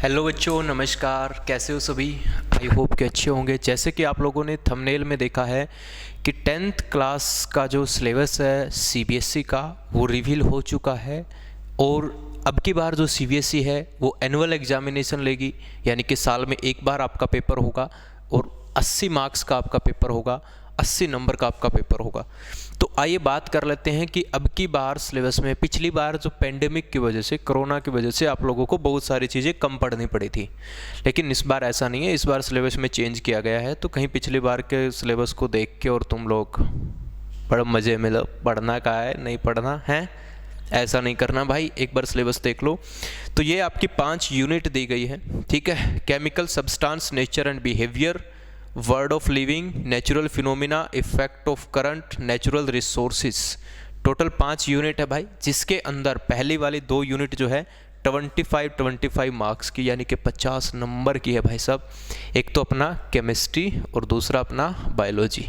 Hello बच्चों, नमस्कार। कैसे हो सभी? आई होप कि अच्छे होंगे। जैसे कि आप लोगों ने थंबनेल में देखा है कि 10th क्लास का जो सिलेबस है सीबीएसई का वो रिवील हो चुका है। और अब की बार जो सीबीएसई है वो एनुअल एग्जामिनेशन लेगी, यानी कि साल में एक बार आपका पेपर होगा और 80 मार्क्स का आपका पेपर होगा, 80 नंबर का आपका पेपर होगा। तो आइए बात कर लेते हैं कि अब की बार सिलेबस में पिछली बार जो पेंडेमिक की वजह से, कोरोना की वजह से आप लोगों को बहुत सारी चीज़ें कम पढ़नी पड़ी थी, लेकिन इस बार ऐसा नहीं है। इस बार सिलेबस में चेंज किया गया है। तो कहीं पिछली बार के सिलेबस को देख के और तुम लोग बड़े मज़े में लो, पढ़ना का है नहीं पढ़ना है, ऐसा नहीं करना भाई। एक बार सिलेबस देख लो। तो ये आपकी 5 यूनिट दी गई है, ठीक है। Chemical substance, nature and behaviour, word of living, natural phenomena, effect of current, natural resources. Total 5 unit है भाई, जिसके अंदर पहली वाली 2 यूनिट जो है 25 मार्क्स की, यानी कि 50 नंबर की है भाई साहब। एक तो अपना केमिस्ट्री और दूसरा अपना बायोलॉजी,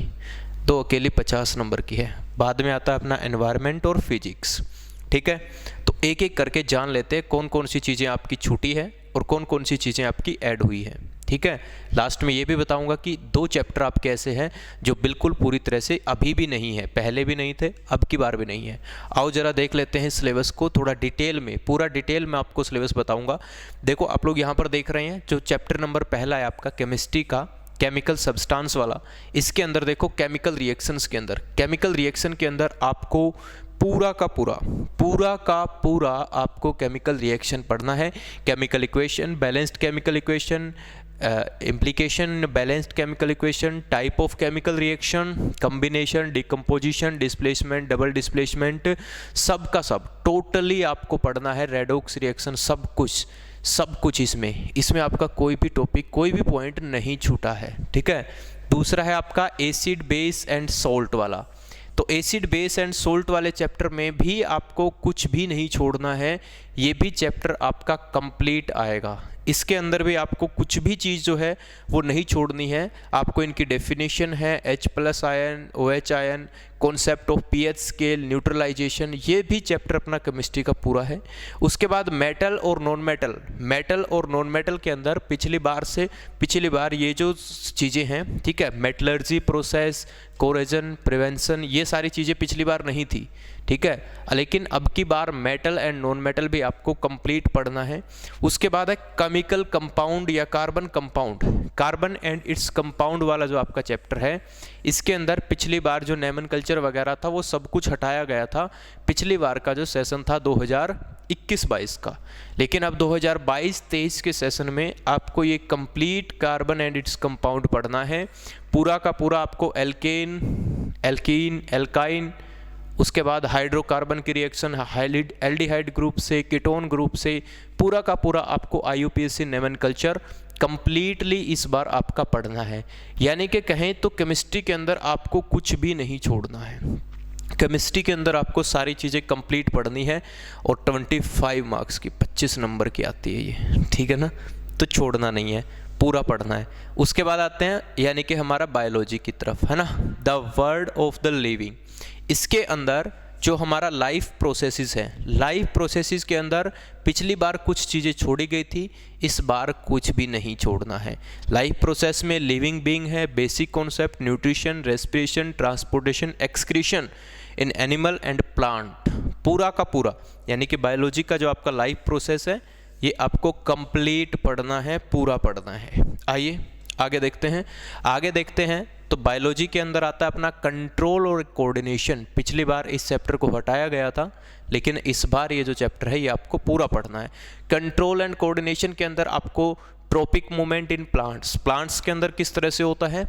तो अकेली 50 नंबर की है। बाद में आता है अपना एनवायरनमेंट और फिजिक्स, ठीक है। तो एक एक करके जान लेते हैं कौन कौन सी चीज़ें आपकी छूटी है और कौन कौन सी चीज़ें आपकी ऐड हुई है, ठीक है। लास्ट में ये भी बताऊंगा कि 2 चैप्टर आपके ऐसे हैं जो बिल्कुल पूरी तरह से अभी भी नहीं है, पहले भी नहीं थे, अब की बार भी नहीं है। आओ जरा देख लेते हैं सिलेबस को थोड़ा डिटेल में, पूरा डिटेल में आपको सिलेबस बताऊंगा। देखो आप लोग यहाँ पर देख रहे हैं जो चैप्टर नंबर पहला है आपका केमिस्ट्री का, केमिकल सब्सटेंस वाला। इसके अंदर देखो केमिकल रिएक्शंस के अंदर, केमिकल रिएक्शन के अंदर आपको पूरा का पूरा आपको केमिकल रिएक्शन पढ़ना है। Chemical equation, balanced chemical equation, implication, balanced chemical equation, type of chemical reaction, combination, decomposition, displacement, double displacement, सब का सब टोटली आपको पढ़ना है। रेडॉक्स रिएक्शन, सब कुछ इसमें आपका कोई भी टॉपिक, कोई भी पॉइंट नहीं छूटा है, ठीक है। दूसरा है आपका एसिड, बेस एंड सॉल्ट वाला। तो एसिड, बेस एंड सोल्ट वाले चैप्टर में भी आपको कुछ भी नहीं छोड़ना है। ये भी चैप्टर आपका कंप्लीट आएगा। इसके अंदर भी आपको कुछ भी चीज़ जो है वो नहीं छोड़नी है। आपको इनकी डेफिनेशन है, H+ ion, OH ion, concept of pH scale, neutralisation, ये भी चैप्टर अपना केमिस्ट्री का पूरा है। उसके बाद मेटल और नॉन मेटल के अंदर पिछली बार ये जो चीज़ें हैं, ठीक है, मेटलर्जी प्रोसेस, कोरेजन, प्रिवेंशन, ये सारी चीज़ें पिछली बार नहीं थी, ठीक है। लेकिन अब की बार मेटल एंड नॉन मेटल भी आपको कंप्लीट पढ़ना है। उसके बाद है केमिकल कंपाउंड या carbon compound, carbon and its compound वाला जो आपका चैप्टर है। इसके अंदर पिछली बार जो नोमेनक्लेचर वगैरह था वो सब कुछ हटाया गया था पिछली बार का जो सेशन था 2021-22 का। लेकिन अब 2022-23 के सेशन में आपको ये complete carbon and its compound पढ़ना है। पूरा का पूरा आपको एल्केन, एल्कीन, एल्काइन, उसके बाद हाइड्रोकार्बन की रिएक्शन एल्डिहाइड ग्रुप से, कीटोन ग्रुप से, पूरा का पूरा आपको IUPAC नोमेनक्लेचर कंप्लीटली इस बार आपका पढ़ना है। यानी कि कहें तो केमिस्ट्री के अंदर आपको कुछ भी नहीं छोड़ना है। केमिस्ट्री के अंदर आपको सारी चीज़ें कंप्लीट पढ़नी है और 25 मार्क्स की 25 नंबर की आती है ये, ठीक है ना। तो छोड़ना नहीं है, पूरा पढ़ना है। उसके बाद आते हैं यानी कि हमारा बायोलॉजी की तरफ, है ना, the word of the living. इसके अंदर जो हमारा लाइफ प्रोसेसेस है, लाइफ प्रोसेसेस के अंदर पिछली बार कुछ चीज़ें छोड़ी गई थी, इस बार कुछ भी नहीं छोड़ना है। लाइफ प्रोसेस में लिविंग बीइंग है, basic concept, nutrition, respiration, transportation, excretion in animal and plant, पूरा का पूरा। यानी कि बायोलॉजी का जो आपका लाइफ प्रोसेस है ये आपको कंप्लीट पढ़ना है, पूरा पढ़ना है। आइए आगे देखते हैं। तो बायोलॉजी के अंदर आता है अपना कंट्रोल और कोऑर्डिनेशन। पिछली बार इस चैप्टर को हटाया गया था, लेकिन इस बार ये जो चैप्टर है ये आपको पूरा पढ़ना है। कंट्रोल एंड कोऑर्डिनेशन के अंदर आपको ट्रोपिक मूवमेंट इन प्लांट्स के अंदर किस तरह से होता है,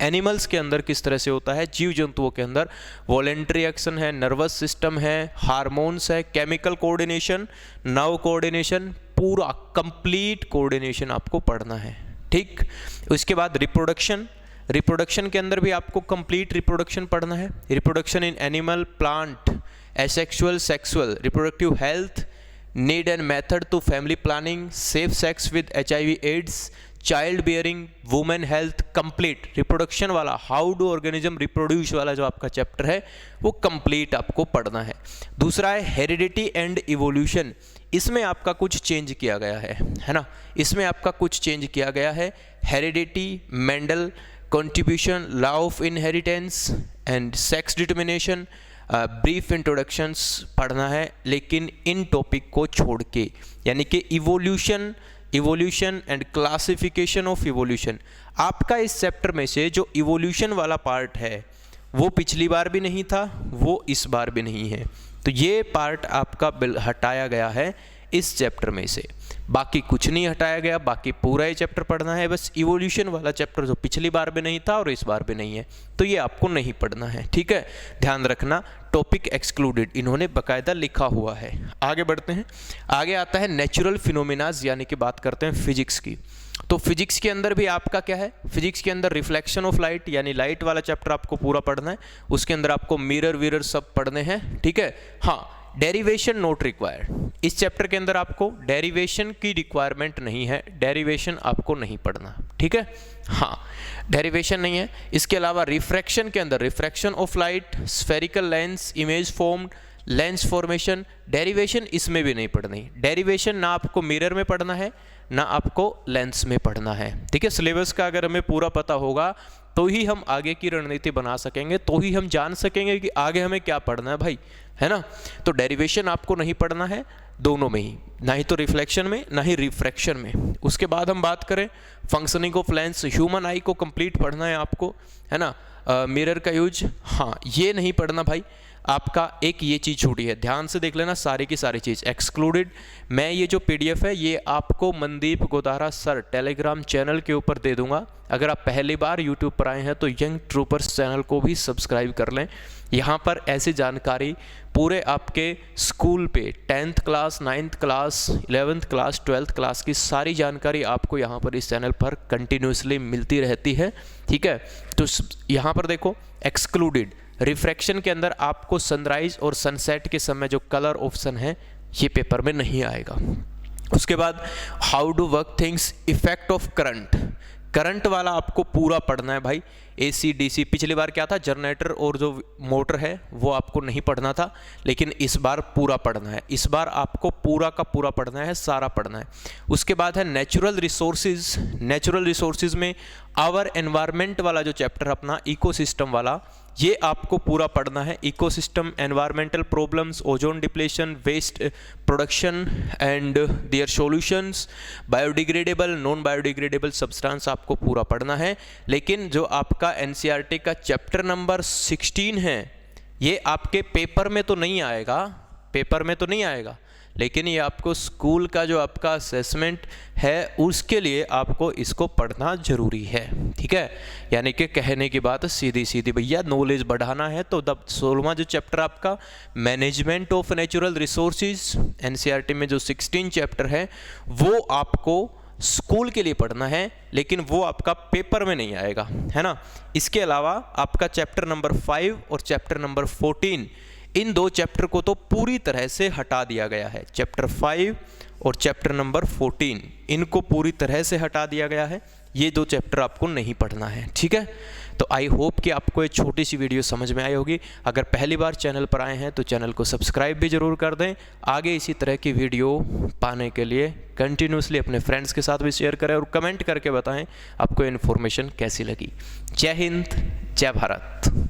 एनिमल्स के अंदर किस तरह से होता है, जीव जंतुओं के अंदर वॉलेंट्री एक्शन है, नर्वस सिस्टम है, हार्मोन्स है, केमिकल कोऑर्डिनेशन, नर्व कोऑर्डिनेशन, पूरा कंप्लीट कोऑर्डिनेशन आपको पढ़ना है, ठीक। उसके बाद रिप्रोडक्शन के अंदर भी आपको कंप्लीट रिप्रोडक्शन पढ़ना है। Reproduction in animal, plant, asexual, sexual, reproductive health, need and method to family planning, safe sex with HIV AIDS, child bearing, women health, complete reproduction वाला, हाउ डू ऑर्गेनिज्म रिप्रोड्यूस वाला जो आपका chapter है वो complete आपको पढ़ना है। दूसरा है हेरिडिटी एंड इवोल्यूशन। इसमें आपका कुछ चेंज किया गया है ना, इसमें आपका कुछ चेंज किया गया है। Heredity, Mendel, contribution, law of inheritance and sex determination, brief introductions पढ़ना है, लेकिन इन टॉपिक को छोड़ के, यानी कि evolution and classification of evolution. आपका इस चैप्टर में से जो इवोल्यूशन वाला पार्ट है वो पिछली बार भी नहीं था, वो इस बार भी नहीं है, तो ये पार्ट आपका हटाया गया है इस चैप्टर में से। बाकी कुछ नहीं हटाया गया, बाकी पूरा ही चैप्टर पढ़ना है। बस इवोल्यूशन वाला चैप्टर जो पिछली बार भी नहीं था और इस बार भी नहीं है, तो ये आपको नहीं पढ़ना है, ठीक है। ध्यान रखना, टॉपिक एक्सक्लूडेड इन्होंने बकायदा लिखा हुआ है। आगे बढ़ते हैं। आगे आता है नेचुरल फिनोमिनाज, यानी कि बात करते हैं फिजिक्स की। तो फिजिक्स के अंदर भी आपका क्या है, फिजिक्स के अंदर रिफ्लेक्शन ऑफ लाइट यानी लाइट वाला चैप्टर आपको पूरा पढ़ना है। उसके अंदर आपको मिरर वीरर सब पढ़ने हैं, ठीक है। हाँ, डेरिवेशन नॉट रिक्वायर्ड, इस चैप्टर के अंदर आपको डेरिवेशन की रिक्वायरमेंट नहीं है, डेरिवेशन आपको नहीं पढ़ना, ठीक है। हाँ, डेरिवेशन नहीं है। इसके अलावा रिफ्रैक्शन के अंदर refraction of light, spherical lens, image formed, lens formation, derivation इसमें भी नहीं पढ़नी। डेरिवेशन ना आपको मिरर में पढ़ना है ना आपको लेंस में पढ़ना है, ठीक है। सिलेबस का अगर हमें पूरा पता होगा तो ही हम आगे की रणनीति बना सकेंगे, तो ही हम जान सकेंगे कि आगे हमें क्या पढ़ना है भाई, है ना। तो डेरिवेशन आपको नहीं पढ़ना है दोनों में ही, ना ही तो रिफ्लेक्शन में ना ही रिफ्रैक्शन में। उसके बाद हम बात करें फंक्शनिंग ऑफ लेंस, ह्यूमन आई को कंप्लीट पढ़ना है आपको, है ना। मिरर का यूज, हाँ ये नहीं पढ़ना भाई आपका। एक ये चीज़ छूटी है, ध्यान से देख लेना, सारी की सारी चीज़ एक्सक्लूडेड। मैं ये जो पीडीएफ है ये आपको Mandeep Godara sir Telegram channel के ऊपर दे दूंगा। अगर आप पहली बार यूट्यूब पर आए हैं तो यंग ट्रूपर्स चैनल को भी सब्सक्राइब कर लें। यहाँ पर ऐसी जानकारी पूरे आपके स्कूल पे 10th class, 9th class, 11th class, 12th class की सारी जानकारी आपको यहाँ पर इस चैनल पर कंटिन्यूसली मिलती रहती है, ठीक है। तो यहाँ पर देखो एक्सक्लूडेड, रिफ्रैक्शन के अंदर आपको सनराइज और सनसेट के समय जो कलर ऑप्शन है ये पेपर में नहीं आएगा। उसके बाद how do work things, effect of current वाला आपको पूरा पढ़ना है भाई। AC DC, पिछली बार क्या था, जनरेटर और जो मोटर है वो आपको नहीं पढ़ना था, लेकिन इस बार पूरा पढ़ना है। इस बार आपको पूरा का पूरा पढ़ना है, सारा पढ़ना है। उसके बाद है नेचुरल रिसोर्सेज। नेचुरल रिसोर्सेज में आवर एनवायरनमेंट वाला जो चैप्टर अपना इकोसिस्टम वाला, ये आपको पूरा पढ़ना है। Ecosystem, environmental problems, ozone depletion, waste production and their solutions, biodegradable, non biodegradable substance आपको पूरा पढ़ना है। लेकिन जो आपका NCERT का चैप्टर नंबर 16 है ये आपके पेपर में तो नहीं आएगा, पेपर में तो नहीं आएगा, लेकिन ये आपको स्कूल का जो आपका असेसमेंट है उसके लिए आपको इसको पढ़ना जरूरी है, ठीक है। यानी कि कहने की बात सीधी सीधी भैया, नॉलेज बढ़ाना है तो 16वां जो चैप्टर आपका management of natural resources, NCERT में जो 16 चैप्टर है वो आपको स्कूल के लिए पढ़ना है, लेकिन वो आपका पेपर में नहीं आएगा, है ना। इसके अलावा आपका चैप्टर नंबर 5 और चैप्टर नंबर 14, इन दो चैप्टर को तो पूरी तरह से हटा दिया गया है। चैप्टर 5 और चैप्टर नंबर 14 इनको पूरी तरह से हटा दिया गया है, ये दो चैप्टर आपको नहीं पढ़ना है, ठीक है। तो आई होप कि आपको एक छोटी सी वीडियो समझ में आई होगी। अगर पहली बार चैनल पर आए हैं तो चैनल को सब्सक्राइब भी ज़रूर कर दें। आगे इसी तरह की वीडियो पाने के लिए कंटिन्यूसली अपने फ्रेंड्स के साथ भी शेयर करें और कमेंट करके बताएं आपको इन्फॉर्मेशन कैसी लगी। जय हिंद, जय भारत।